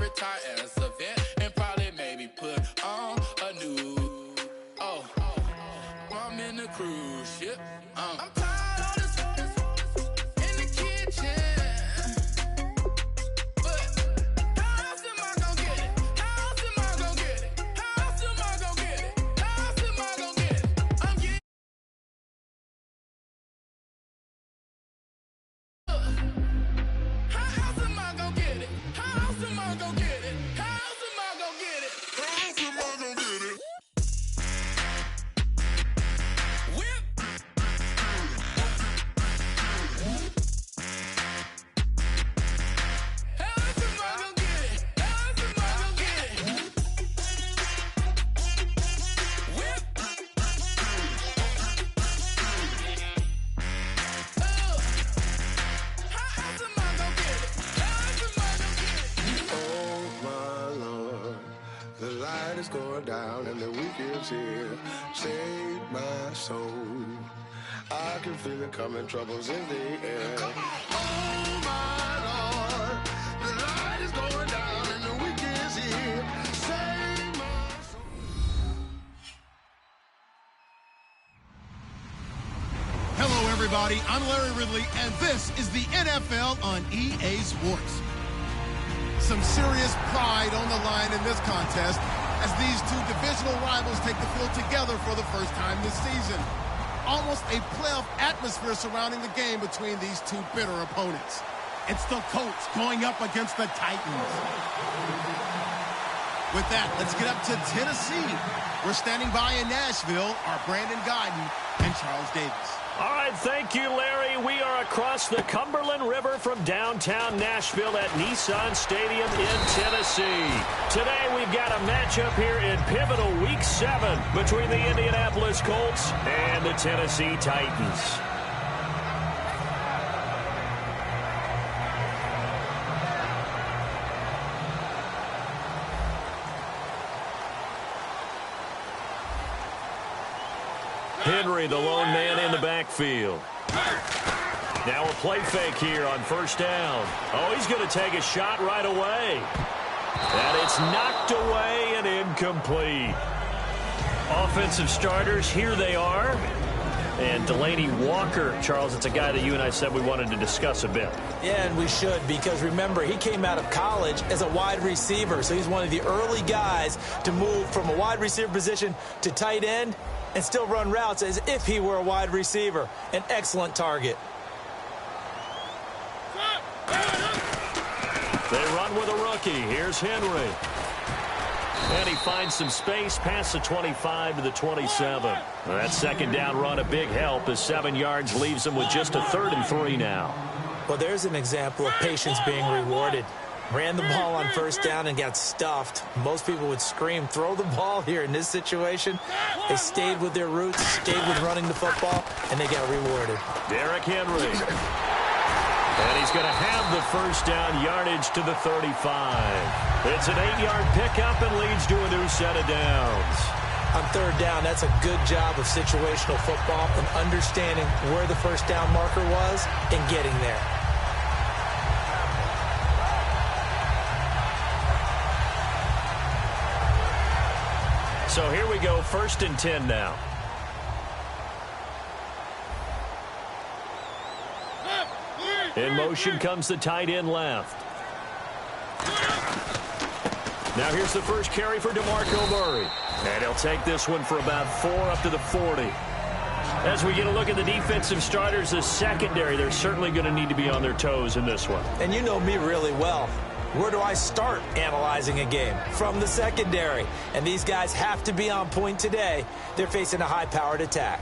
retire as a vet and probably maybe put on a new. Oh, I'm in the cruise ship. I'm tired of this in the kitchen. But how else am I gonna get it? How else am I gonna get it? How else am I gonna get it? How else am I gonna get it? I'm getting. How else am I gonna get it? How else am I gonna get it? How else am I gonna get it? How else am I gonna get it? Whip. How else am I gonna get it? How else am I gonna get it? Whip. How else am I gonna get it? How else am I gonna get it? Oh my Lord, the light is going down and the week is here. Save my soul. I can feel it coming, troubles in the air. Oh my Lord, the light is going down and the week is here. Save my soul. Hello, everybody. I'm Larry Ridley, and this is the NFL on EA Sports. Some serious pride on the line in this contest as these two divisional rivals take the field together for the first time this season. Almost a playoff atmosphere surrounding the game between these two bitter opponents. It's the Colts going up against the Titans. With that, let's get up to Tennessee. We're standing by in Nashville are Brandon Guyton and Charles Davis. All right, thank you, Larry. We are across the Cumberland River from downtown Nashville at Nissan Stadium in Tennessee. Today, we've got a matchup here in pivotal Week 7 between the Indianapolis Colts and the Tennessee Titans. Henry, the lone man in the backfield. Now a play fake here on first down. Oh, he's going to take a shot right away. And it's knocked away and incomplete. Offensive starters, here they are. And Delaney Walker, Charles, it's a guy that you and I said we wanted to discuss a bit. Yeah, and we should, because remember, he came out of college as a wide receiver, so he's one of the early guys to move from a wide receiver position to tight end and still run routes as if he were a wide receiver. An excellent target. They run with a rookie. Here's Henry. And he finds some space past the 25 to the 27. That second down run, a big help as 7 yards leaves him with just a 3rd and 3 now. Well, there's an example of patience being rewarded. Ran the ball on first down and got stuffed. Most people would scream, throw the ball here. In this situation, they stayed with their roots, stayed with running the football, and they got rewarded. Derrick Henry. And he's going to have the first down, yardage to the 35. It's an 8-yard pickup and leads to a new set of downs. On third down, that's a good job of situational football and understanding where the first down marker was and getting there. So here we go, 1st and 10 now. In motion comes the tight end left. Now here's the first carry for DeMarco Murray. And he'll take this one for about 4 up to the 40. As we get a look at the defensive starters, the secondary, they're certainly going to need to be on their toes in this one. And you know me really well. Where do I start analyzing a game? From the secondary. And these guys have to be on point today. They're facing a high-powered attack.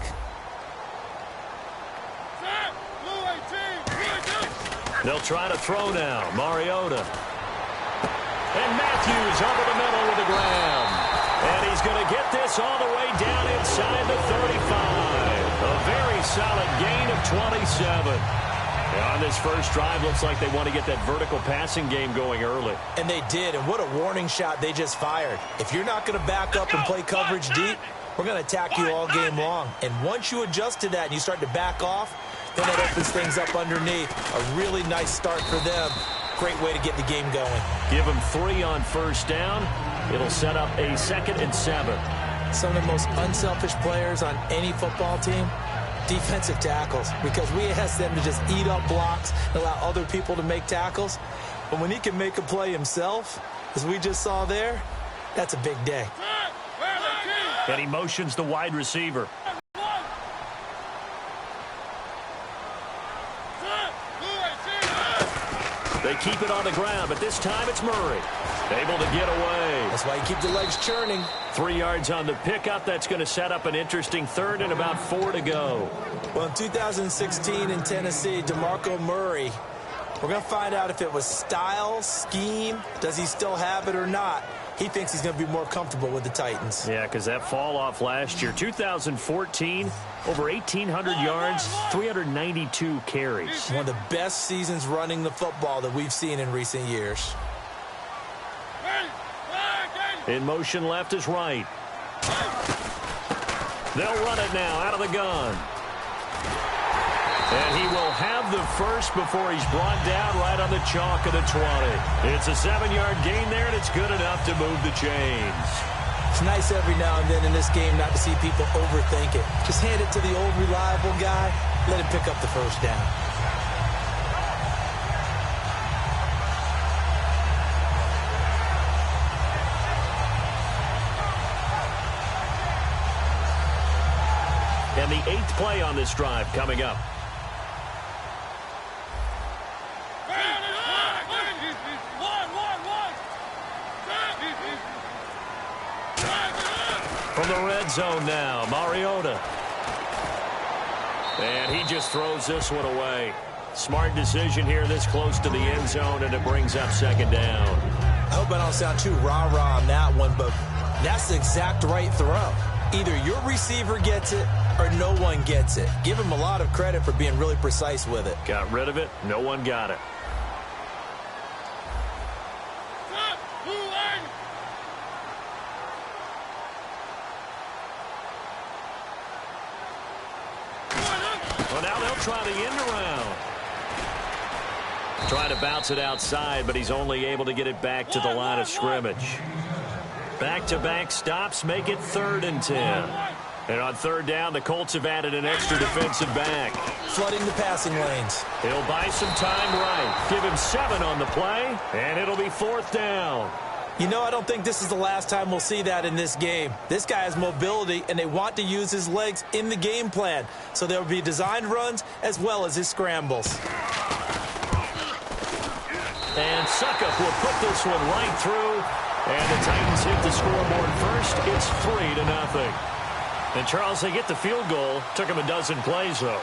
They'll try to throw now. Mariota. And Matthews over the middle with the grab. And he's going to get this all the way down inside the 35. A very solid gain of 27. On this first drive, looks like they want to get that vertical passing game going early. And they did, and what a warning shot they just fired. If you're not going to back up and play coverage deep, we're going to attack you all game long. And once you adjust to that and you start to back off, then it opens things up underneath. A really nice start for them. Great way to get the game going. Give him 3 on first down. It'll set up a 2nd and 7. Some of the most unselfish players on any football team, defensive tackles, because we ask them to just eat up blocks and allow other people to make tackles. But when he can make a play himself, as we just saw there, that's a big day. And he motions the wide receiver. They keep it on the ground, but this time it's Murray. Able to get away. That's why you keep the legs churning. 3 yards on the pickup. That's going to set up an interesting 3rd and about 4 to go. Well, in 2016 in Tennessee, DeMarco Murray, we're going to find out if it was style, scheme, does he still have it or not. He thinks he's going to be more comfortable with the Titans. Yeah, because that fall off last year, 2014, over 1,800 yards, 392 carries. One of the best seasons running the football that we've seen in recent years. In motion, left is right. They'll run it now out of the gun. And he will have the first before he's brought down right on the chalk of the 20. It's a 7-yard gain there, and it's good enough to move the chains. It's nice every now and then in this game not to see people overthink it. Just hand it to the old reliable guy, let him pick up the first down. And the 8th play on this drive coming up. From the red zone now, Mariota. And he just throws this one away. Smart decision here this close to the end zone, and it brings up 2nd down. I hope I don't sound too rah-rah on that one, but that's the exact right throw. Either your receiver gets it or no one gets it. Give him a lot of credit for being really precise with it. Got rid of it. No one got it. Well, now they'll try the end around. Trying to bounce it outside, but he's only able to get it back to the line of scrimmage. Back-to-back stops make it 3rd and 10. And on 3rd down, the Colts have added an extra defensive back. Flooding the passing lanes. He'll buy some time right. Give him 7 on the play, and it'll be 4th down. You know, I don't think this is the last time we'll see that in this game. This guy has mobility, and they want to use his legs in the game plan. So there will be designed runs as well as his scrambles. And Suckup will put this one right through. And the Titans hit the scoreboard first. It's 3-0. And, Charles, they get the field goal. Took him a dozen plays, though.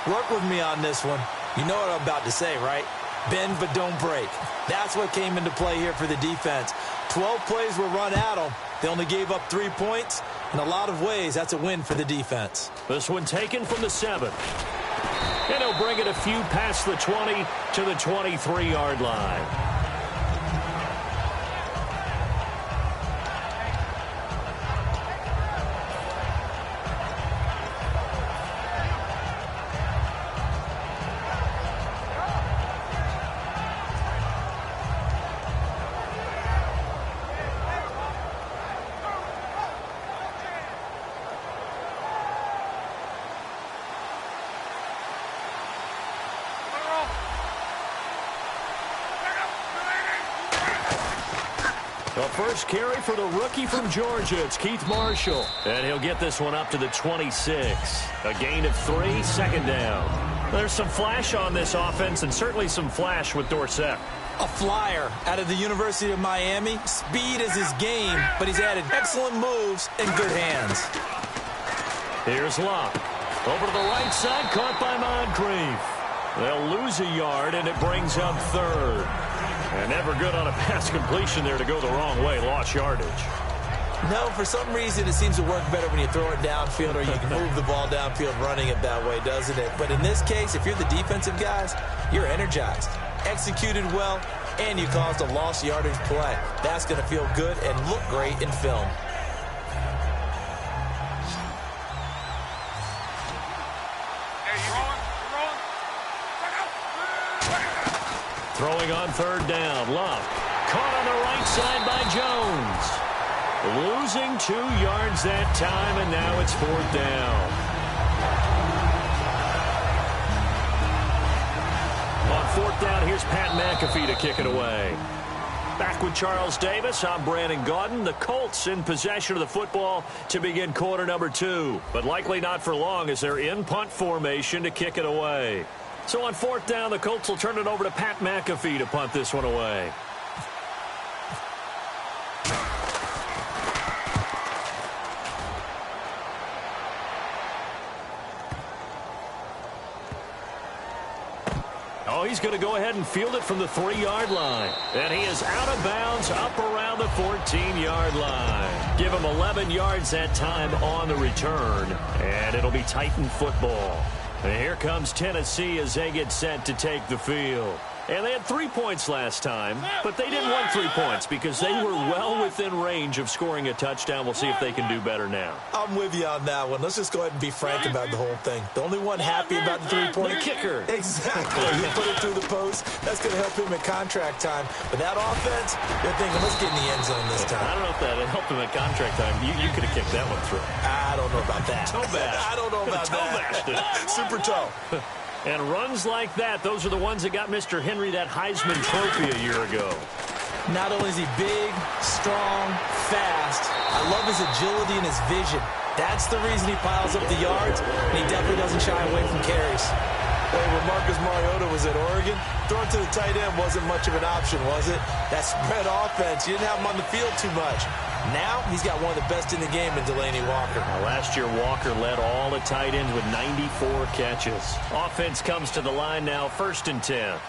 Work with me on this one. You know what I'm about to say, right? Bend but don't break. That's what came into play here for the defense. 12 plays were run at them. They only gave up 3 points. In a lot of ways, that's a win for the defense. This one taken from the 7. And he'll bring it a few past the 20 to the 23-yard line. The first carry for the rookie from Georgia. It's Keith Marshall. And he'll get this one up to the 26. A gain of 3, 2nd down. There's some flash on this offense and certainly some flash with Dorsett. A flyer out of the University of Miami. Speed is his game, but he's added excellent moves and good hands. Here's Locke. Over to the right side, caught by Moncrief. They'll lose a yard, and it brings up 3rd. And never good on a pass completion there to go the wrong way. Lost yardage. No, for some reason it seems to work better when you throw it downfield or you can move the ball downfield running it that way, doesn't it? But in this case, if you're the defensive guys, you're energized, executed well, and you caused a lost yardage play. That's going to feel good and look great in film. Throwing on third down. Love. Caught on the right side by Jones. Losing 2 yards that time, and now it's fourth down. On fourth down, here's Pat McAfee to kick it away. Back with Charles Davis, I'm Brandon Gaudin. The Colts in possession of the football to begin quarter number 2. But likely not for long as they're in punt formation to kick it away. So on fourth down, the Colts will turn it over to Pat McAfee to punt this one away. Oh, he's going to go ahead and field it from the 3-yard line. And he is out of bounds up around the 14-yard line. Give him 11 yards that time on the return. And it'll be Titan football. And here comes Tennessee as they get set to take the field. And they had 3 points last time, but they didn't want 3 points because they were well within range of scoring a touchdown. We'll see if they can do better now. I'm with you on that one. Let's just go ahead and be frank about the whole thing. The only one happy about the 3-point kicker. Exactly. He put it through the post. That's going to help him at contract time. But that offense, they're thinking, let's get in the end zone this time. I don't know if that helped him at contract time. You could have kicked that one through. I don't know about that. Toe bash. I don't know about toe that. Bashed it. Super toe. And runs like that, those are the ones that got Mr. Henry that Heisman Trophy a year ago. Not only is he big, strong, fast, I love his agility and his vision. That's the reason he piles up the yards, and he definitely doesn't shy away from carries. Hey, when Marcus Mariota was at Oregon, throwing to the tight end wasn't much of an option, was it? That spread offense, you didn't have him on the field too much. Now, he's got one of the best in the game in Delaney Walker. Last year, Walker led all the tight ends with 94 catches. Offense comes to the line now, 1st and 10.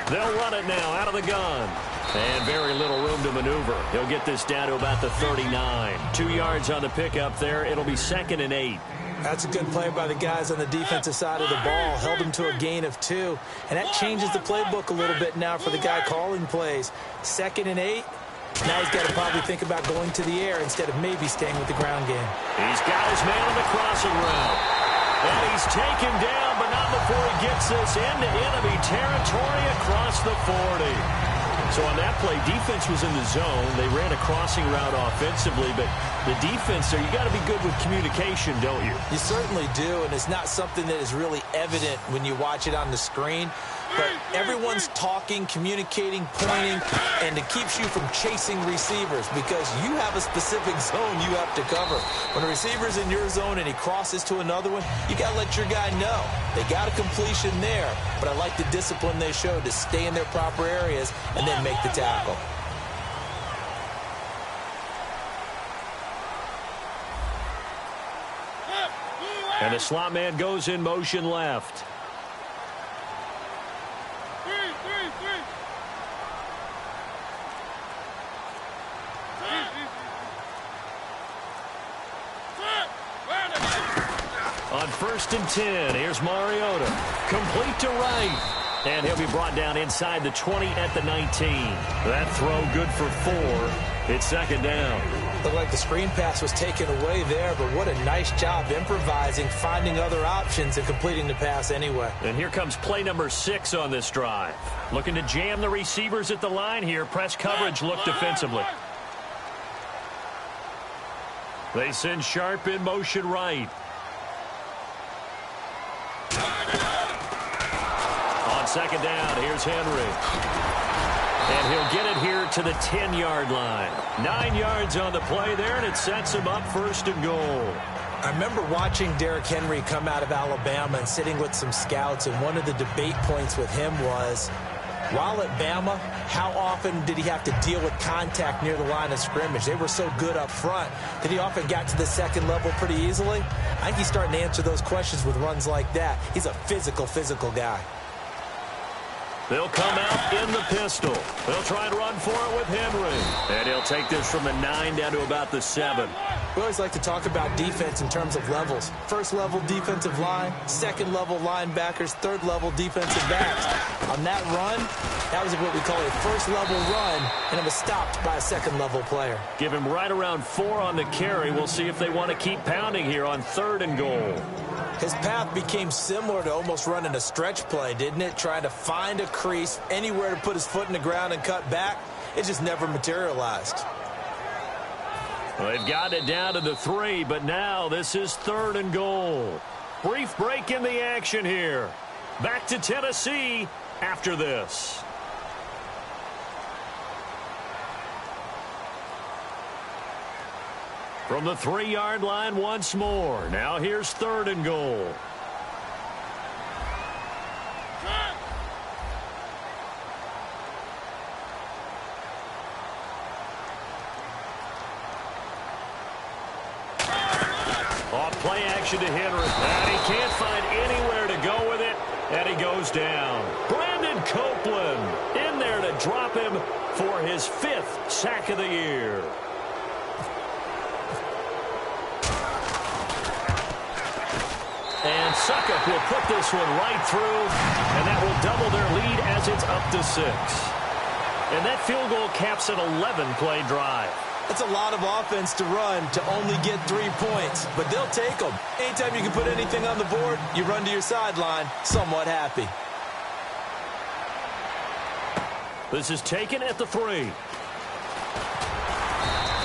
They'll run it now out of the gun. And very little room to maneuver. He'll get this down to about the 39. 2 yards on the pickup there. It'll be 2nd and 8. That's a good play by the guys on the defensive side of the ball. Held him to a gain of 2. And that changes the playbook a little bit now for the guy calling plays. 2nd and 8. Now he's got to probably think about going to the air instead of maybe staying with the ground game. He's got his man on the crossing route. And he's taken down, but not before he gets this into enemy territory across the 40. So on that play, defense was in the zone. They ran a crossing route offensively, but the defense there, you got to be good with communication, don't you? You certainly do, and it's not something that is really evident when you watch it on the screen. But everyone's talking, communicating, pointing, and it keeps you from chasing receivers because you have a specific zone you have to cover. When a receiver's in your zone and he crosses to another one, you got to let your guy know. They got a completion there, but I like the discipline they showed to stay in their proper areas and then make the tackle. And the slot man goes in motion left. On 1st and 10, here's Mariota. Complete to right. And he'll be brought down inside the 20 at the 19. That throw good for 4. It's 2nd down. Looked like the screen pass was taken away there, but what a nice job improvising, finding other options, and completing the pass anyway. And here comes play number 6 on this drive. Looking to jam the receivers at the line here. Press coverage look defensively. They send Sharp in motion right. On 2nd down, here's Henry. And he'll get it here to the 10-yard line. 9 yards on the play there, and it sets him up 1st and goal. I remember watching Derrick Henry come out of Alabama and sitting with some scouts, and one of the debate points with him was, while at Bama, how often did he have to deal with contact near the line of scrimmage? They were so good up front that he often got to the 2nd level pretty easily. I think he's starting to answer those questions with runs like that. He's a physical guy. They'll come out in the pistol. They'll try and run for it with Henry. And he'll take this from the 9 down to about the 7. We always like to talk about defense in terms of levels. First level defensive line, second level linebackers, third level defensive backs. On that run, that was what we call a first level run, and it was stopped by a second level player. Give him right around 4 on the carry. We'll see if they want to keep pounding here on 3rd and goal. His path became similar to almost running a stretch play, didn't it? Trying to find a crease, anywhere to put his foot in the ground and cut back. It just never materialized. Well, they've gotten it down to the 3, but now this is 3rd and goal. Brief break in the action here. Back to Tennessee after this. From the 3-yard line once more. Now here's 3rd and goal. Play action to Henry. And he can't find anywhere to go with it. And he goes down. Brandon Copeland in there to drop him for his 5th sack of the year. And Suckup will put this one right through. And that will double their lead as it's up to 6. And that field goal caps an 11-play drive. That's a lot of offense to run to only get 3 points, but they'll take them. Anytime you can put anything on the board, you run to your sideline somewhat happy. This is taken at the 3.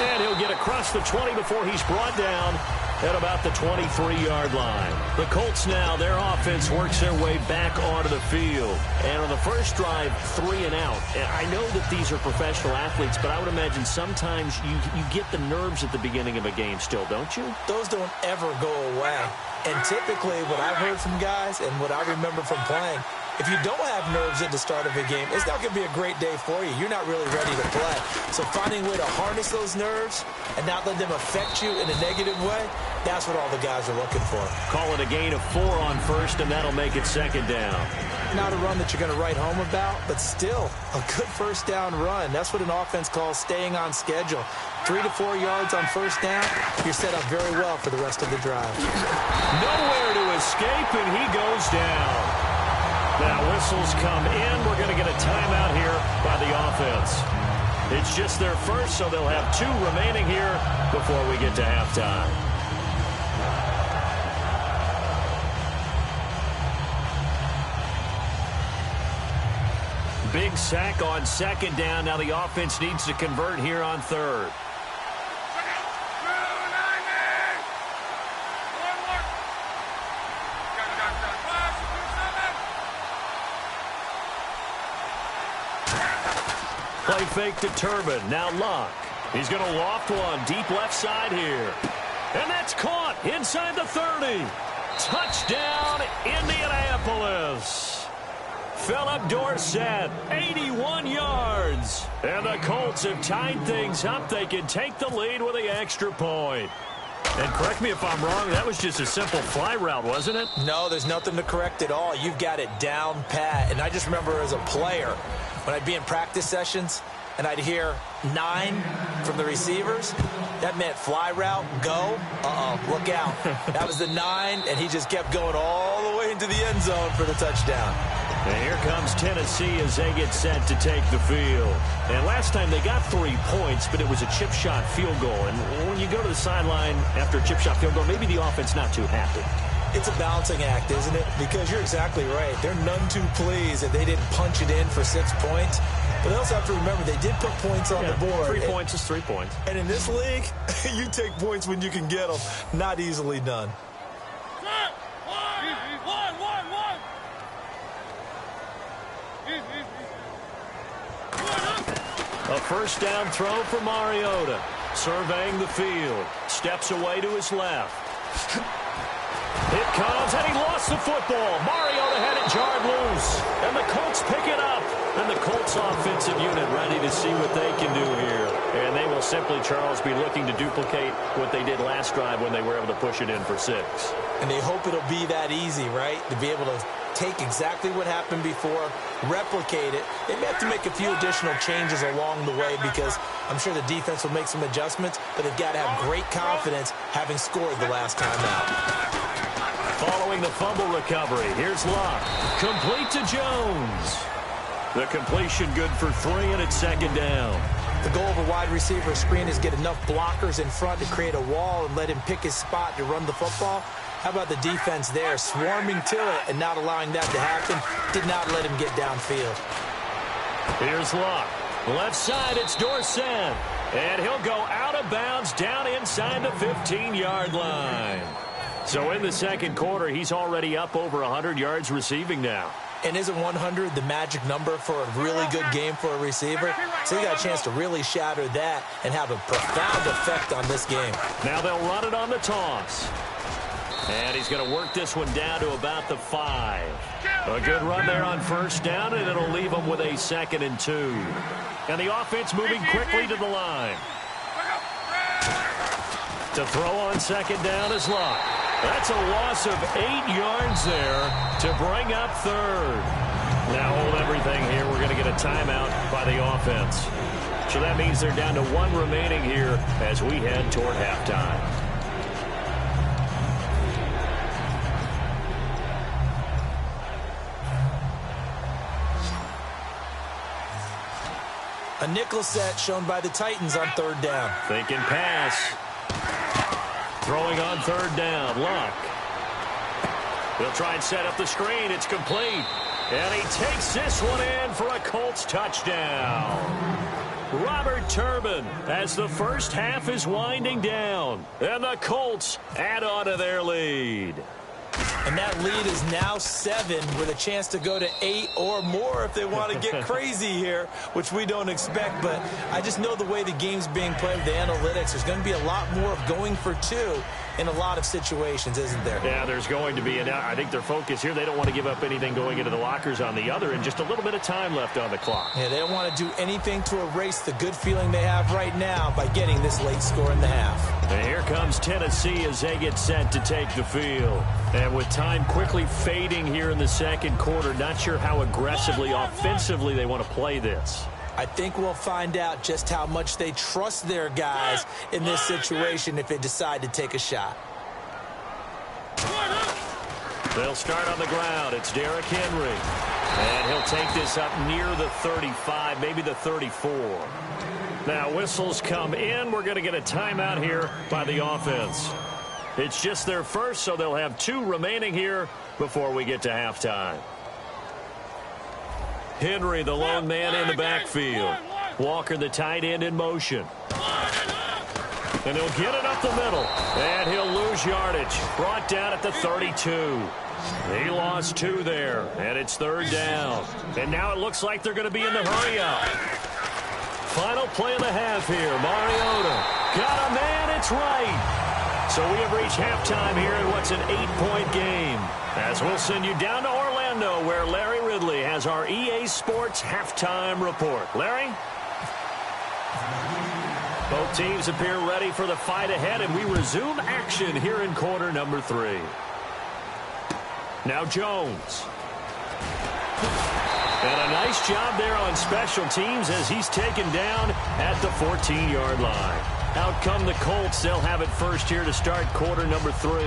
And he'll get across the 20 before he's brought down at about the 23-yard line. The Colts now, their offense works their way back onto the field. And on the first drive, 3 and out. I know that these are professional athletes, but I would imagine sometimes you get the nerves at the beginning of a game still, don't you? Those don't ever go away. And typically what I've heard from guys and what I remember from playing, if you don't have nerves at the start of a game, it's not going to be a great day for you. You're not really ready to play. So finding a way to harness those nerves and not let them affect you in a negative way, that's what all the guys are looking for. Call it a gain of 4 on first, and that'll make it 2nd down. Not a run that you're going to write home about, but still a good first down run. That's what an offense calls staying on schedule. 3 to 4 yards on first down, you're set up very well for the rest of the drive. Nowhere to escape, and he goes down. Now whistles come in. We're going to get a timeout here by the offense. It's just their first, so they'll have 2 remaining here before we get to halftime. Big sack on 2nd down. Now the offense needs to convert here on 3rd. Play fake to Turbin. Now Luck. He's going to loft one deep left side here. And that's caught inside the 30. Touchdown, Indianapolis. Philip Dorsett, 81 yards. And the Colts have tied things up. They can take the lead with the extra point. And correct me if I'm wrong, that was just a simple fly route, wasn't it? No, there's nothing to correct at all. You've got it down pat. And I just remember as a player, when I'd be in practice sessions and I'd hear 9 from the receivers, that meant fly route, go, look out. That was the 9, and he just kept going all the way into the end zone for the touchdown. And here comes Tennessee as they get set to take the field. And last time they got 3 points, but it was a chip shot field goal. And when you go to the sideline after a chip shot field goal, maybe the offense not too happy. It's a balancing act, isn't it? Because you're exactly right. They're none too pleased that they didn't punch it in for 6 points. But they also have to remember they did put points on the board. 3 points is 3 points. And in this league, you take points when you can get them. Not easily done. A first down throw for Mariota. Surveying the field. Steps away to his left. It comes, and he lost the football. Mariota had it jarred loose. And the Colts pick it up. And the Colts offensive unit ready to see what they can do here. And they will simply, Charles, be looking to duplicate what they did last drive when they were able to push it in for 6. And they hope it'll be that easy, right? To be able to take exactly what happened before, replicate it. They may have to make a few additional changes along the way because I'm sure the defense will make some adjustments, but they've got to have great confidence having scored the last time out. Following the fumble recovery, here's Luck. Complete to Jones. The completion good for 3, and it's second down. The goal of a wide receiver screen is get enough blockers in front to create a wall and let him pick his spot to run the football. How about the defense there, swarming to it and not allowing that to happen? Did not let him get downfield. Here's Luck. Left side, it's Dorsett. And he'll go out of bounds down inside the 15-yard line. So in the second quarter, he's already up over 100 yards receiving now. And isn't 100 the magic number for a really good game for a receiver? So he got a chance to really shatter that and have a profound effect on this game. Now they'll run it on the toss. And he's going to work this one down to about the 5. A good run there on first down, and it'll leave him with a 2nd and 2. And the offense moving quickly to the line. To throw on second down is Luck. That's a loss of 8 yards there to bring up third. Now hold everything here. We're going to get a timeout by the offense. So that means they're down to 1 remaining here as we head toward halftime. A nickel set shown by the Titans on third down. Thinking pass. Throwing on third down, Luck. He'll try and set up the screen. It's complete. And he takes this one in for a Colts touchdown. Robert Turbin as the first half is winding down. And the Colts add on to their lead. And that lead is now 7 with a chance to go to 8 or more if they want to get crazy here, which we don't expect. But I just know the way the game's being played with the analytics, there's going to be a lot more of going for 2 in a lot of situations, isn't there? Yeah, there's going to be. And I think their focus here, they don't want to give up anything going into the lockers on the other, and just a little bit of time left on the clock. Yeah, they don't want to do anything to erase the good feeling they have right now by getting this late score in the half. And here comes Tennessee as they get set to take the field. And with time quickly fading here in the second quarter, not sure how aggressively, offensively they want to play this. I think we'll find out just how much they trust their guys in this situation if they decide to take a shot. They'll start on the ground. It's Derrick Henry. And he'll take this up near the 35, maybe the 34. Now whistles come in. We're going to get a timeout here by the offense. It's just their first, so they'll have 2 remaining here before we get to halftime. Henry, the lone man in the backfield. Walker, the tight end, in motion. And he'll get it up the middle. And he'll lose yardage. Brought down at the 32. He lost 2 there. And it's third down. And now it looks like they're going to be in the hurry-up. Final play of the half here. Mariota. Got a man. It's right. So we have reached halftime here in what's an 8-point game. As we'll send you down to Orlando, where Larry Ridley has our EA Sports halftime report. Larry? Both teams appear ready for the fight ahead, and we resume action here in quarter number 3. Now Jones. And a nice job there on special teams as he's taken down at the 14-yard line. Out come the Colts. They'll have it first here to start quarter number 3.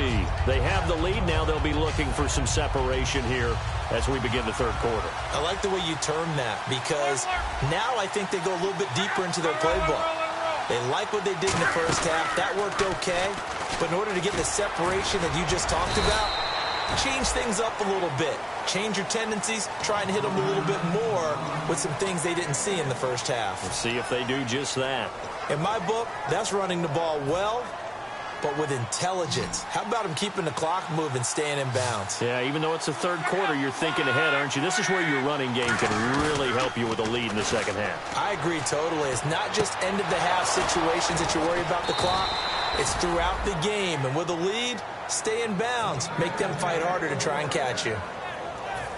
They have the lead. Now they'll be looking for some separation here as we begin the third quarter. I like the way you term that because now I think they go a little bit deeper into their playbook. They like what they did in the first half. That worked okay. But in order to get the separation that you just talked about, change things up a little bit. Change your tendencies. Try and hit them a little bit more with some things they didn't see in the first half. We'll see if they do just that. In my book, that's running the ball well, but with intelligence. How about him keeping the clock moving, staying in bounds? Yeah, even though it's the third quarter, you're thinking ahead, aren't you? This is where your running game can really help you with a lead in the second half. I agree totally. It's not just end-of-the-half situations that you worry about the clock. It's throughout the game. And with a lead, stay in bounds. Make them fight harder to try and catch you.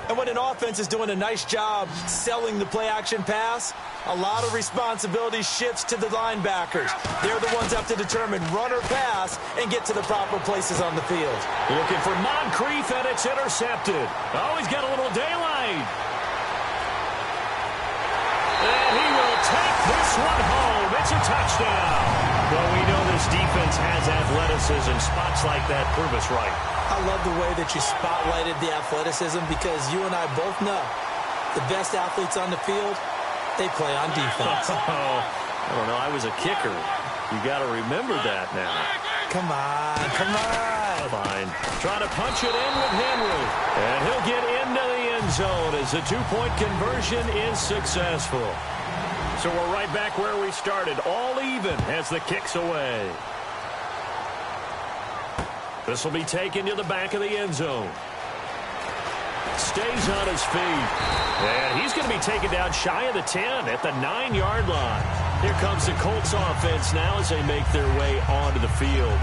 And when an offense is doing a nice job selling the play-action pass, a lot of responsibility shifts to the linebackers. They're the ones that have to determine run or pass and get to the proper places on the field. Looking for Moncrief, and it's intercepted. Oh, he's got a little daylight. And he will take this one home. It's a touchdown. Well, we know this defense has athleticism. Spots like that prove us right. I love the way that you spotlighted the athleticism because you and I both know the best athletes on the field, they play on defense. I don't know. I was a kicker. You got to remember that now. Come on, come on. Fine. Trying to punch it in with Henry. And he'll get into the end zone as the two-point conversion is successful. So we're right back where we started. All even as the kick's away. This will be taken to the back of the end zone. Stays on his feet. And he's going to be taken down shy of the 10 at the 9-yard line. Here comes the Colts offense now as they make their way onto the field.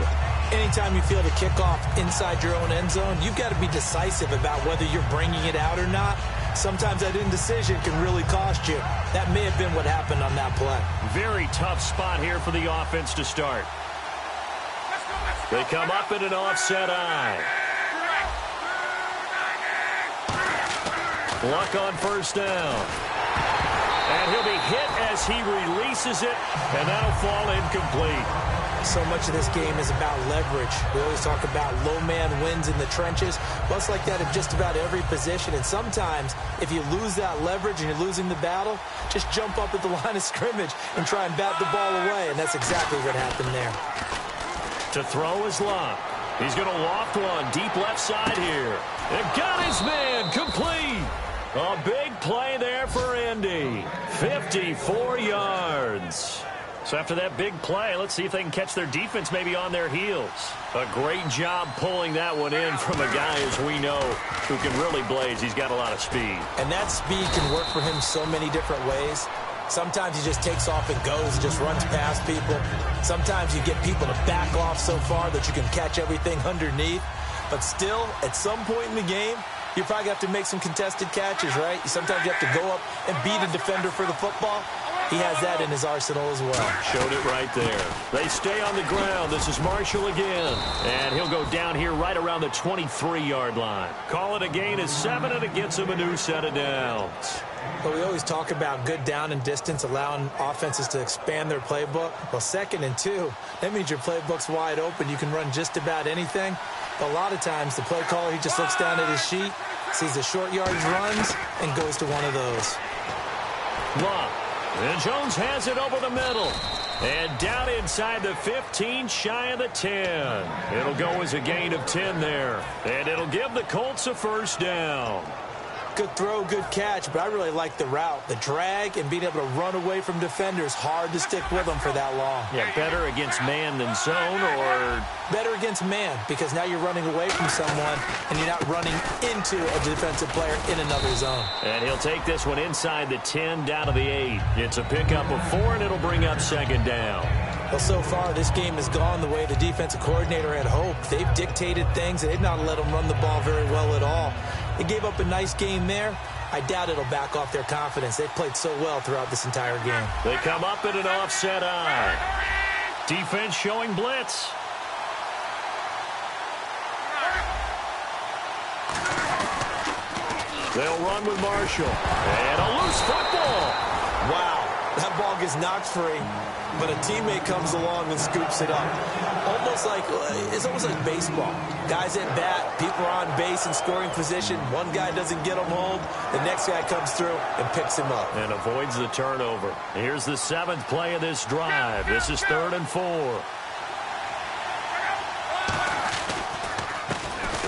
Anytime you field a kickoff inside your own end zone, you've got to be decisive about whether you're bringing it out or not. Sometimes that indecision can really cost you. That may have been what happened on that play. Very tough spot here for the offense to start. They come up in an offset eye. Luck on first down. And he'll be hit as he releases it, and that'll fall incomplete. So much of this game is about leverage. We always talk about low man wins in the trenches. Well, it's like that in just about every position. And sometimes, if you lose that leverage and you're losing the battle, just jump up at the line of scrimmage and try and bat the ball away. And that's exactly what happened there. To throw is Luck. He's going to loft one deep left side here. And got his man complete. A big play there for Indy. 54 yards. So after that big play, let's see if they can catch their defense maybe on their heels. A great job pulling that one in from a guy, as we know, who can really blaze. He's got a lot of speed. And that speed can work for him so many different ways. Sometimes he just takes off and goes, just runs past people. Sometimes you get people to back off so far that you can catch everything underneath. But still, at some point in the game, you probably have to make some contested catches, right? Sometimes you have to go up and beat a defender for the football. He has that in his arsenal as well. Showed it right there. They stay on the ground. This is Marshall again. And he'll go down here right around the 23-yard line. Call it a gain of 7, and it gets him a new set of downs. But we always talk about good down and distance, allowing offenses to expand their playbook. Well, 2nd and 2, that means your playbook's wide open. You can run just about anything. But a lot of times, the play caller, he just looks down at his sheet, sees the short yardage runs, and goes to one of those. Luck. And Jones has it over the middle. And down inside the 15, shy of the 10. It'll go as a gain of 10 there. And it'll give the Colts a first down. Good throw, good catch, but I really like the route. The drag and being able to run away from defenders, hard to stick with them for that long. Yeah, better against man than zone, or? Better against man, because now you're running away from someone and you're not running into a defensive player in another zone. And he'll take this one inside the 10, down to the 8. It's a pickup of 4, and it'll bring up 2nd down. Well, so far, this game has gone the way the defensive coordinator had hoped. They've dictated things, and they've not let them run the ball very well at all. They gave up a nice game there. I doubt it'll back off their confidence. They've played so well throughout this entire game. They come up in an offset eye. Defense showing blitz. They'll run with Marshall. And a loose football. Wow. That ball gets knocked free, but a teammate comes along and scoops it up. It's almost like baseball. Guys at bat, people are on base in scoring position. One guy doesn't get him home. The next guy comes through and picks him up. And avoids the turnover. Here's the 7th play of this drive. This is 3rd and 4.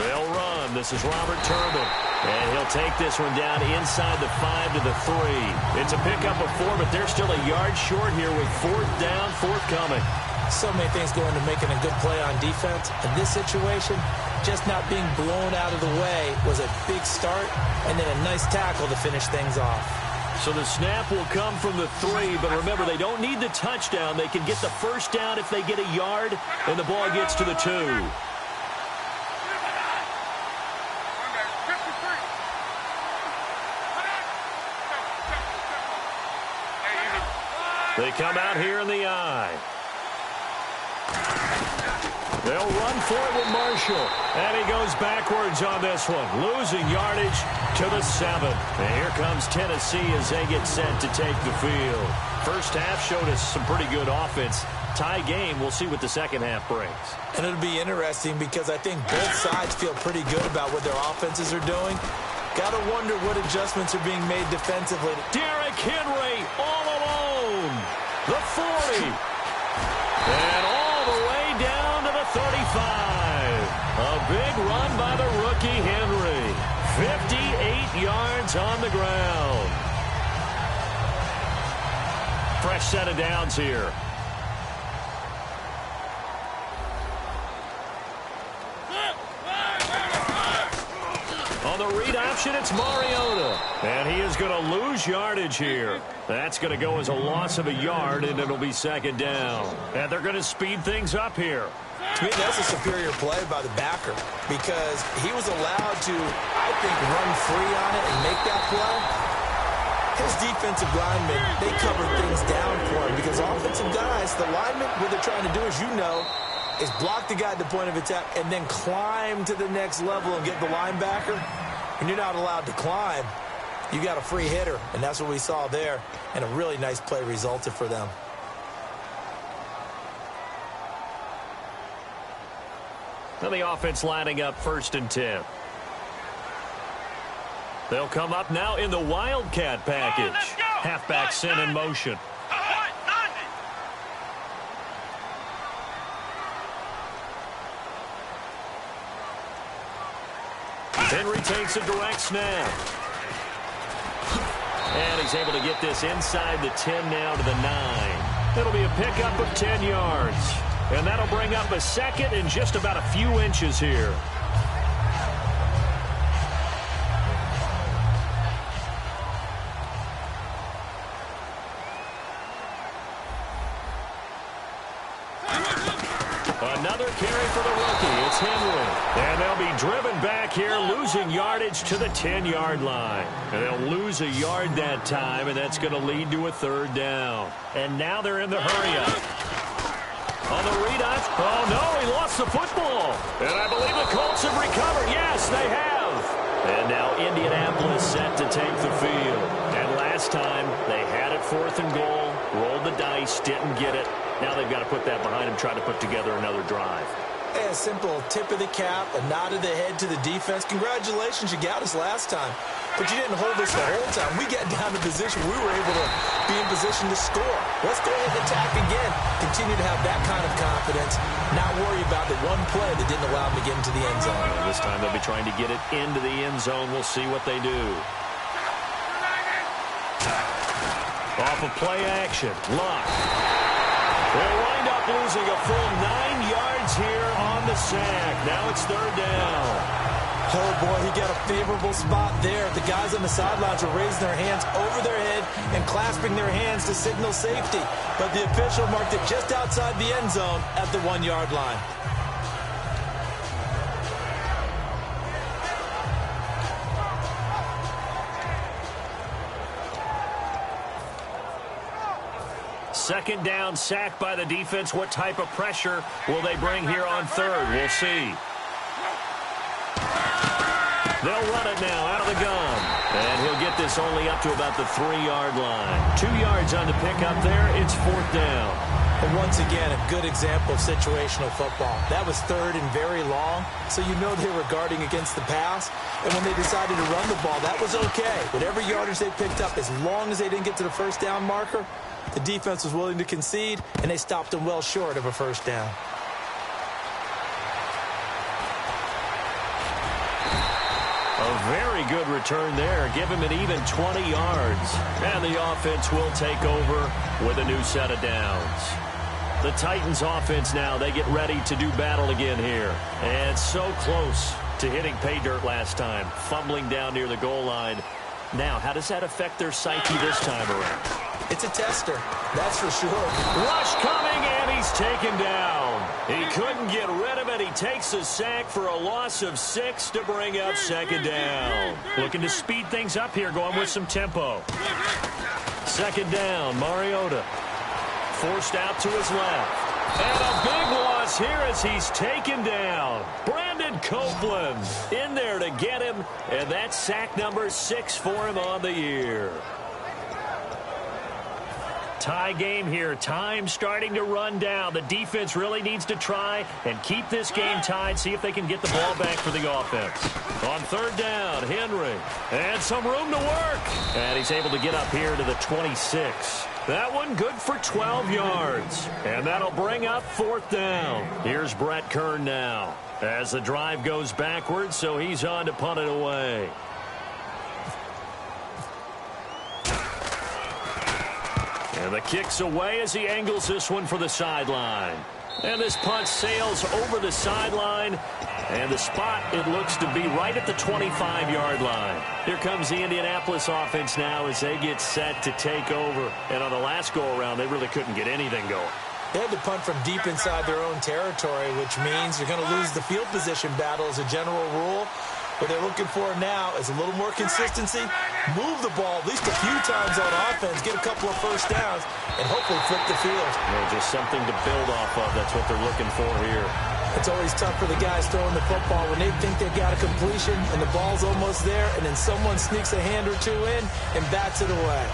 They'll run. This is Robert Turbin. And he'll take this one down inside the 5 to the 3. It's a pickup of 4, but they're still a yard short here with 4th down forthcoming. So many things go into making a good play on defense. In this situation, just not being blown out of the way was a big start, and then a nice tackle to finish things off. So the snap will come from the 3, but remember, they don't need the touchdown. They can get the first down if they get a yard, and the ball gets to the 2. They come out here in the eye. They'll run for it with Marshall. And he goes backwards on this one, losing yardage to the 7. And here comes Tennessee as they get set to take the field. First half showed us some pretty good offense. Tie game. We'll see what the second half brings. And it'll be interesting because I think both sides feel pretty good about what their offenses are doing. Got to wonder what adjustments are being made defensively. Derrick Henry all alone. The 40. And all the way down to the 35. A big run by the rookie Henry. 58 yards on the ground. Fresh set of downs here. On the read option, it's Mariota. And he is going to lose yardage here. That's going to go as a loss of a yard, and it'll be second down. And they're going to speed things up here. To me, that's a superior play by the backer because he was allowed to, I think, run free on it and make that play. His defensive linemen, they covered things down for him because offensive guys, the linemen, what they're trying to do, as you know, is block the guy at the point of attack and then climb to the next level and get the linebacker. When you're not allowed to climb, you got a free hitter, and that's what we saw there, and a really nice play resulted for them. Now the offense lining up 1st and 10. They'll come up now in the Wildcat package. Halfback sent in motion. Henry takes a direct snap. And he's able to get this inside the 10 now to the 9. It'll be a pickup of 10 yards. And that'll bring up a second in just about a few inches here. Another carry for the rookie. It's Henry. And they'll be driven back here, losing yardage to the 10-yard line. And they'll lose a yard that time, and that's going to lead to a 3rd down. And now they're in the hurry-up. On the read up. Oh, no, he lost the football. And I believe the Colts have recovered. Yes, they have. And now Indianapolis set to take the field. And last time, they had it 4th and goal, rolled the dice, didn't get it. Now they've got to put that behind them, try to put together another drive. A simple tip of the cap, a nod of the head to the defense. Congratulations, you got us last time. But you didn't hold us the whole time. We got down to position. We were able to be in position to score. Let's go ahead and attack again. Continue to have that kind of confidence. Not worry about the one play that didn't allow them to get into the end zone. This time they'll be trying to get it into the end zone. We'll see what they do. Off of play action. Luck. They'll wind up losing a full 9 yards here on the sack. Now it's 3rd down. Oh, boy, he got a favorable spot there. The guys on the sidelines are raising their hands over their head and clasping their hands to signal safety. But the official marked it just outside the end zone at the 1-yard line. Second down, sack by the defense. What type of pressure will they bring here on 3rd? We'll see. They'll run it now out of the gun. And he'll get this only up to about the 3-yard line. 2 yards on the pickup there. It's 4th down. And once again, a good example of situational football. That was 3rd and very long, so you know they were guarding against the pass. And when they decided to run the ball, that was okay. Whatever yardage they picked up, as long as they didn't get to the 1st down marker, the defense was willing to concede, and they stopped them well short of a 1st down. A very good return there. Give him an even 20 yards. And the offense will take over with a new set of downs. The Titans offense now, they get ready to do battle again here. And so close to hitting pay dirt last time. Fumbling down near the goal line. Now, how does that affect their psyche this time around? It's a tester, that's for sure. Rush coming, and he's taken down. He couldn't get rid of it. He takes a sack for a loss of 6 to bring up 2nd down. Looking to speed things up here, going with some tempo. 2nd down, Mariota. forced out to his left. And a big loss here as he's taken down. Brandon Copeland in there to get him, and that's sack number 6 for him on the year. Tie game here. Time starting to run down. The defense really needs to try and keep this game tied, see if they can get the ball back for the offense. On third down, Henry. And some room to work. And he's able to get up here to the 26. That one good for 12 yards. And that'll bring up fourth down. Here's Brett Kern now as the drive goes backwards, so he's on to punt it away. And the kick's away as he angles this one for the sideline. And this punt sails over the sideline. And the spot, it looks to be right at the 25-yard line. Here comes the Indianapolis offense now as they get set to take over. And on the last go-around, they really couldn't get anything going. They had to punt from deep inside their own territory, which means you're going to lose the field position battle as a general rule. What they're looking for now is a little more consistency, move the ball at least a few times on offense, get a couple of first downs, and hopefully flip the field. Just something to build off of. That's what they're looking for here. It's always tough for the guys throwing the football when they think they've got a completion and the ball's almost there, and then someone sneaks a hand or two in and bats it away.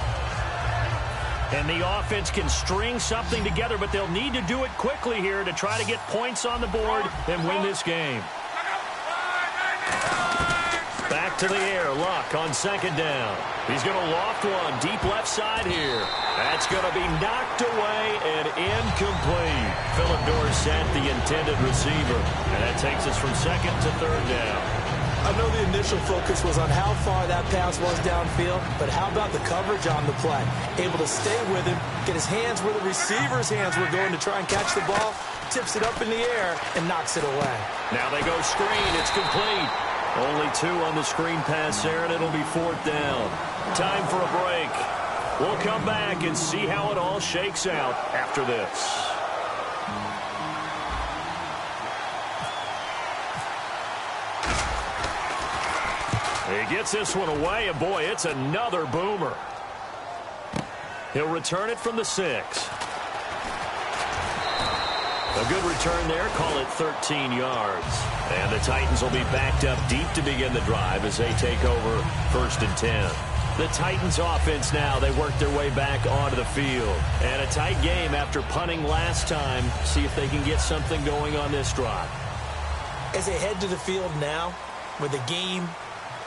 And the offense can string something together, but they'll need to do it quickly here to try to get points on the board and win this game. Back to the air, Luck on second down. He's going to loft one deep left side here. That's going to be knocked away and incomplete. Philip Dorsett, the intended receiver. And that takes us from second to third down. I know the initial focus was on how far that pass was downfield, but how about the coverage on the play? Able to stay with him, get his hands where the receiver's hands were going to try and catch the ball, tips it up in the air, and knocks it away. Now they go screen. It's complete. Only 2 on the screen pass there, and it'll be fourth down. Time for a break. We'll come back and see how it all shakes out after this. He gets this one away, and boy, it's another boomer. He'll return it from the 6. A good return there, call it 13 yards. And the Titans will be backed up deep to begin the drive as they take over first and 10. The Titans offense now, they work their way back onto the field. And a tight game after punting last time. See if they can get something going on this drive. As they head to the field now, with the game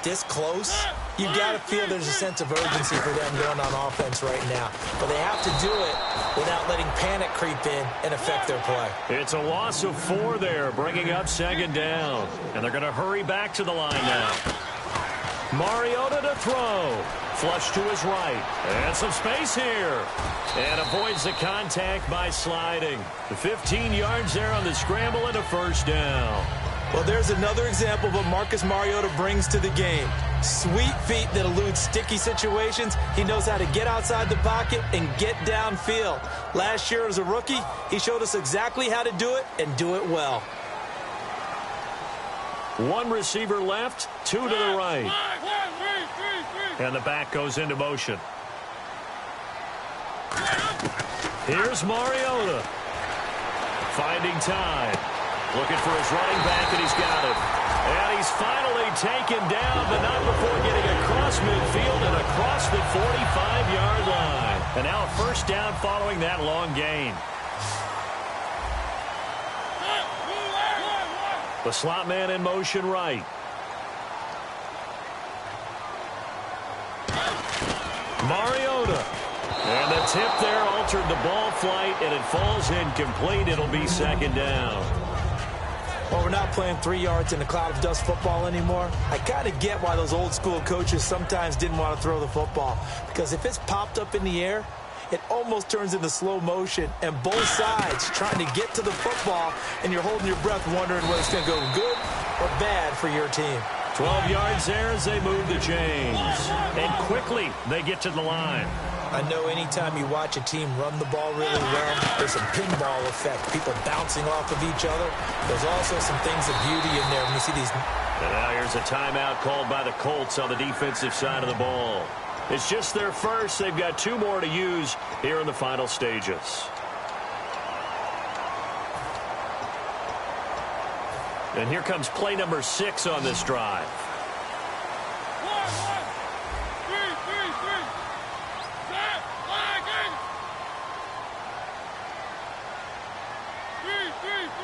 this close, you got to feel there's a sense of urgency for them going on offense right now. But they have to do it without letting panic creep in and affect their play. It's a loss of 4 there, bringing up second down. And they're going to hurry back to the line now. Mariota to throw. Flush to his right. And some space here. And avoids the contact by sliding. The 15 yards there on the scramble and a first down. Well, there's another example of what Marcus Mariota brings to the game. Sweet feet that elude sticky situations. He knows how to get outside the pocket and get downfield. Last year as a rookie, he showed us exactly how to do it and do it well. 1 receiver left, 2 to the right. And the back goes into motion. Here's Mariota. Finding time. Looking for his running back, and he's got it. And he's finally taken down, but not before getting across midfield and across the 45-yard line. And now a first down following that long gain. The slot man in motion right. Mariota. And the tip there altered the ball flight, and it falls incomplete. It'll be second down. Well, we're not playing 3 yards in a cloud of dust football anymore. I kind of get why those old school coaches sometimes didn't want to throw the football. Because if it's popped up in the air, it almost turns into slow motion. And both sides trying to get to the football, and you're holding your breath wondering whether it's going to go good or bad for your team. 12 yards there as they move the chains. And quickly they get to the line. I know anytime you watch a team run the ball really well, there's some pinball effect, people bouncing off of each other. There's also some things of beauty in there when you see these. And now here's a timeout called by the Colts on the defensive side of the ball. It's just their first. They've got 2 more to use here in the final stages. And here comes play number 6 on this drive.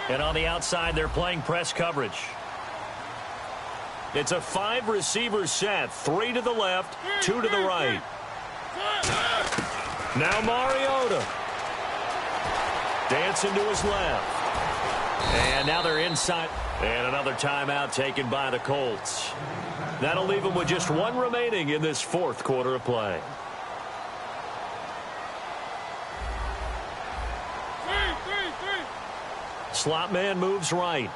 And on the outside, they're playing press coverage. It's a 5-receiver set. 3 to the left, 2 to the right. Now Mariota. Dancing to his left. And now they're inside. And another timeout taken by the Colts. That'll leave them with just 1 remaining in this 4th quarter of play. Slot man moves right.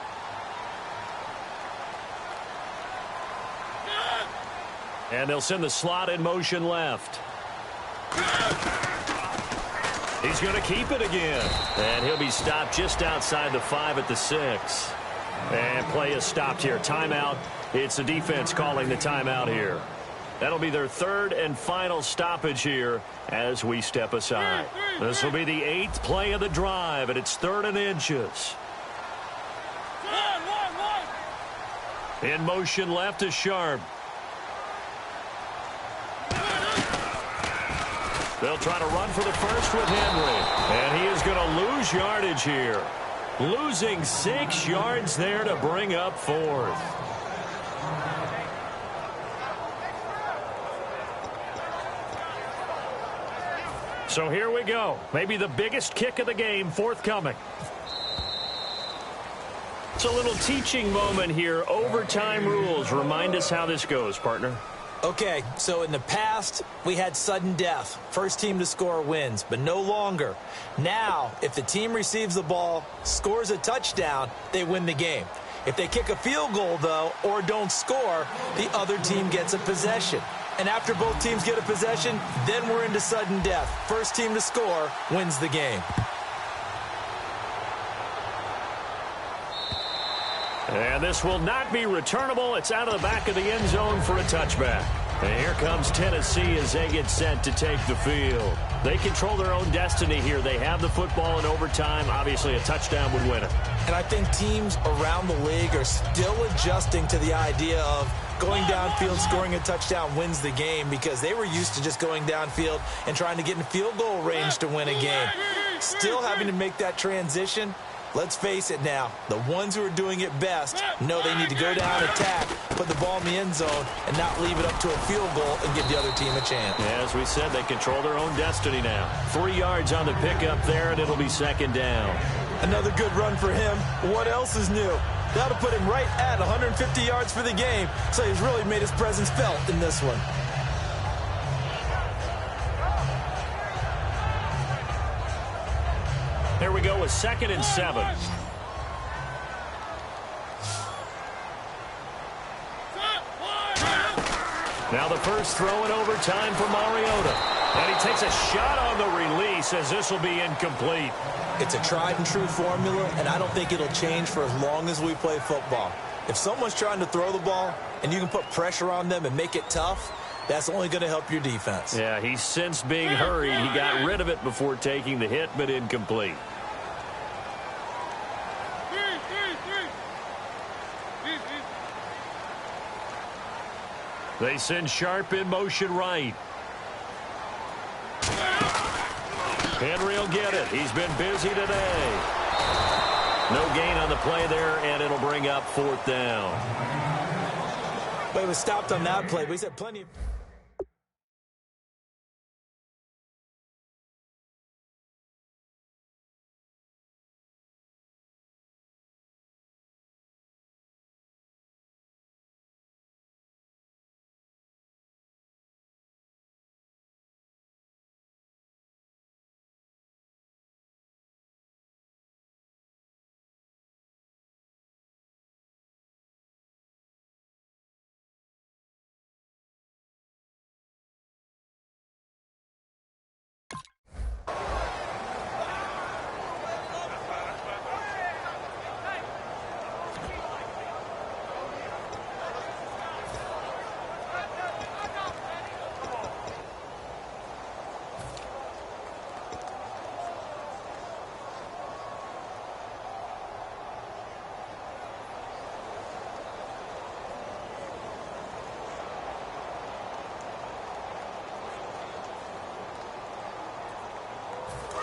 And they'll send the slot in motion left. He's going to keep it again. And he'll be stopped just outside the 5 at the 6. And play is stopped here. Timeout. It's the defense calling the timeout here. That'll be their 3rd and final stoppage here as we step aside. This will be the 8th play of the drive, and it's 3rd and inches. In motion left is Sharp. They'll try to run for the first with Henry. And he is going to lose yardage here. Losing 6 yards there to bring up 4th. So here we go. Maybe the biggest kick of the game forthcoming. It's a little teaching moment here. Overtime rules. Remind us how this goes, partner. Okay, so in the past, we had sudden death. First team to score wins, but no longer. Now, if the team receives the ball, scores a touchdown, they win the game. If they kick a field goal, though, or don't score, the other team gets a possession. And after both teams get a possession, then we're into sudden death. First team to score wins the game. And this will not be returnable. It's out of the back of the end zone for a touchback. And here comes Tennessee as they get set to take the field. They control their own destiny here. They have the football in overtime. Obviously, a touchdown would win it. And I think teams around the league are still adjusting to the idea of going downfield, scoring a touchdown wins the game, because they were used to just going downfield and trying to get in field goal range to win a game. Still having to make that transition. Let's face it now, the ones who are doing it best know they need to go down, attack, put the ball in the end zone, and not leave it up to a field goal and give the other team a chance. As we said, they control their own destiny now. 3 yards on the pickup there, and it'll be 2nd down. Another good run for him. What else is new? That'll put him right at 150 yards for the game, so he's really made his presence felt in this one. There we go with 2nd and 7. Now the first throw in overtime for Mariota. And he takes a shot on the release as this will be incomplete. It's a tried and true formula, and I don't think it'll change for as long as we play football. If someone's trying to throw the ball and you can put pressure on them and make it tough, that's only going to help your defense. Yeah, he sensed being hurried. He got rid of it before taking the hit, but incomplete. They send Sharp in motion right. Henry will get it. He's been busy today. No gain on the play there, and it'll bring up 4th down. But it was stopped on that play. We said plenty of...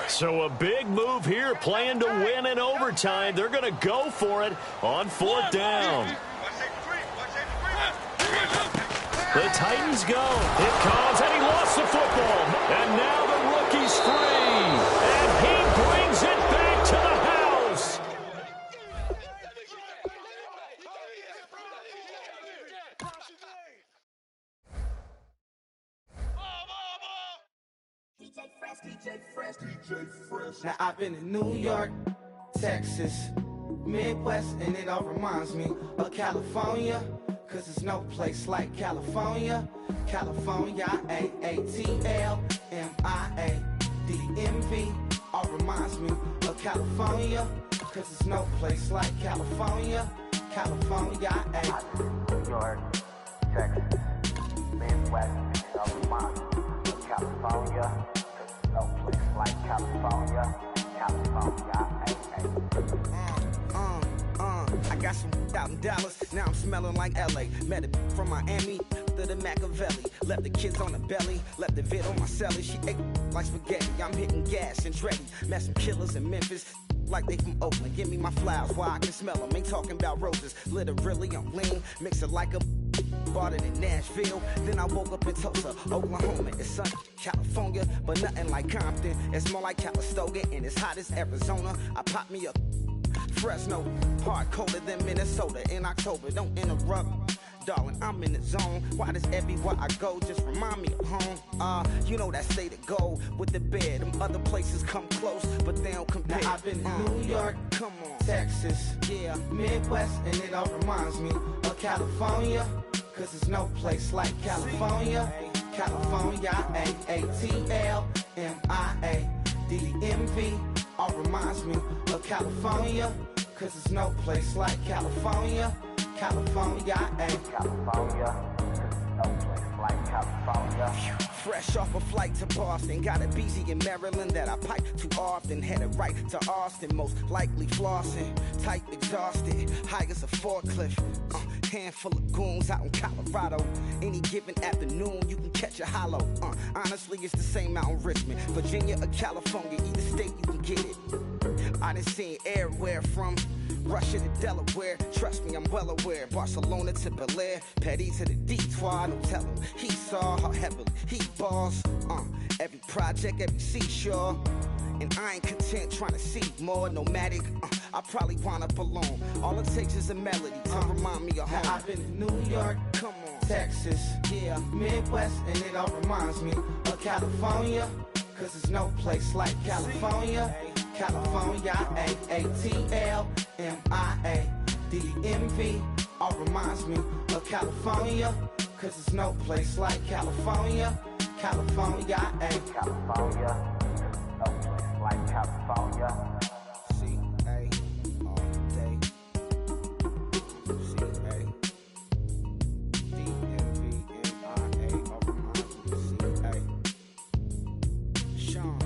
So a big move here, playing to win in overtime. They're going to go for it on 4th down. The Titans go. It comes, and he lost the football. And now the rookie's free. And he brings it back to the house. Now I've been in New York, Texas, Midwest, and it all reminds me of California. Cause there's no place like California. California, A-A-T-L-M-I-A-D-M-V. All reminds me of California. Cause there's no place like California. California, New York, Texas, Midwest, and all reminds me of California. Cause there's no place like California. California, I got some out in Dallas, now I'm smelling like LA. Met a from Miami to the Machiavelli. Left the kids on the belly, left the vid on my celly. She ate like spaghetti, I'm hitting gas and Dreddy. Met some killers in Memphis, like they from Oakland. Give me my flowers while I can smell them. Ain't talking about roses, literally I'm lean. Mix it like a bought it in Nashville. Then I woke up in Tulsa, Oklahoma. It's sunny, California, but nothing like Compton. It's more like Calistoga, and it's hot as Arizona. I pop me a Fresno, hard colder than Minnesota in October. Don't interrupt, darling, I'm in the zone. Why does everywhere I go just remind me of home? You know that state of gold with the bed. Them other places come close, but they don't compare. Now I've been in New York, come on, Texas, yeah, Midwest, and it all reminds me of California. Cause there's no place like California. California, A-A-T-L-M-I-A-D-M-V. All reminds me of California. Cause there's no place like California. California, California, no place like California. Fresh off a flight to Boston, got a BZ in Maryland that I pipe too often. Headed right to Austin, most likely flossing. Tight, exhausted, high as a forklift. Handful of goons out in Colorado. Any given afternoon, you can catch a hollow. Honestly, it's the same out in Richmond, Virginia or California. Either state, you can get it. I done seen everywhere from Russia to Delaware. Trust me, I'm well aware. Barcelona to Bel Air, Petty to the Detroit. Don't tell him he saw how heavily he balls. Every project, every seashore. And I ain't content trying to see more nomadic. I probably wind up alone. All it takes is a melody to remind me of home. Now I've been in New York, come on, Texas, yeah, Midwest, and it all reminds me of California. Cause there's no place like California. California, A-A-T-L-M-I-A-D-M-V. All reminds me of California. Cause there's no place like California. California, California, no place like California. C-A all day. C-A D-M-V-M-I-A. All reminds me of C-A. Sean.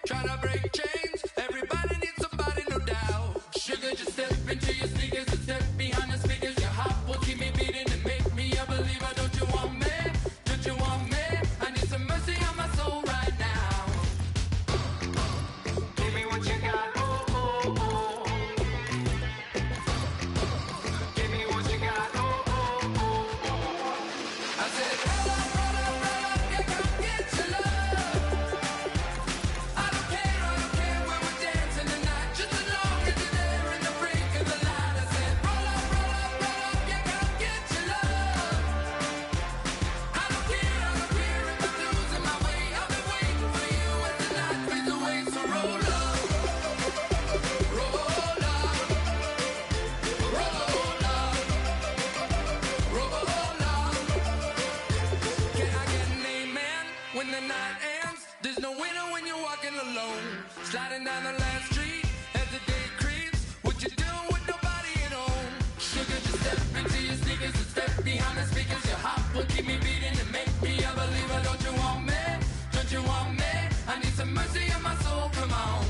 Tryna break chains, everybody needs somebody, no doubt. Sugar, just step into your sneakers and step behind the speakers. Your heart will keep me beating and make me a believer. Don't you want me? Don't you want me? I need some mercy on my soul right now. Give me what you got, oh, oh, oh. Give me what you got, oh, oh, oh. I said, roll up, yeah, come get your love. I don't care when we're dancing tonight, just as long as you're there in the brink of the light. I said, roll up, yeah, come get your love. I don't care if I'm losing my way. I've been waiting for you as the night fades away. So roll up, roll up, roll up, roll up. Can I get an amen when the night ends? There's no winner when you're walking alone. Sliding down the last street as the day creeps. What you doing with nobody at home? Sugar, just step into your sneakers and step behind the speakers. Your heart will keep me beating and make me a believer. Don't you want me? Don't you want me? I need some mercy on my soul. Come on.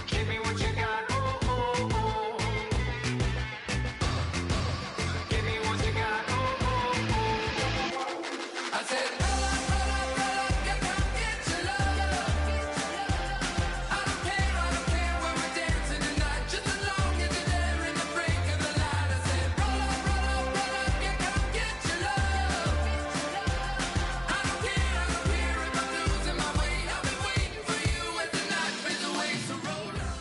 Give me what you got. Oh, oh, oh. Give me what you got. Oh, oh, oh. I said, roll up, yeah, come get your love. I don't care when we're dancing tonight, just as long as you're there in the break of the light. I said, roll up, yeah, come get your love. I don't care if I'm losing my way. I've been waiting for you as the night fades away. So roll up.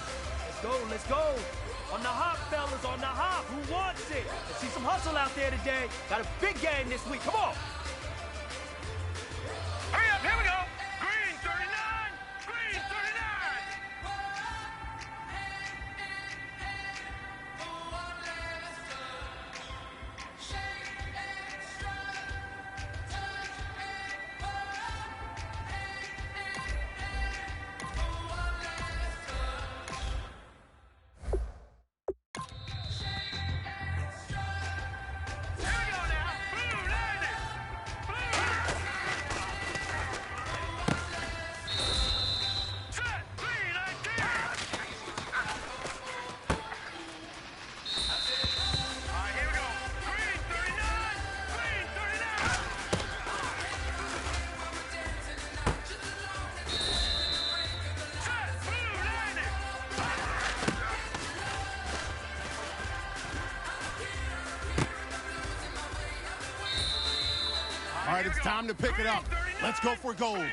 Let's go. On the hop, fellas, on the hop. Who wants it? Let's see some hustle out there today. Got a big game this week. Come on. Hurry up, here we go. Green 39, green 39. Here we go now. Blue landing. Blue. Set. Green 19. All right, here we go. Green 39, green 39. Set. Blue landing. All right, it's time to pick it up. Let's go for gold. Green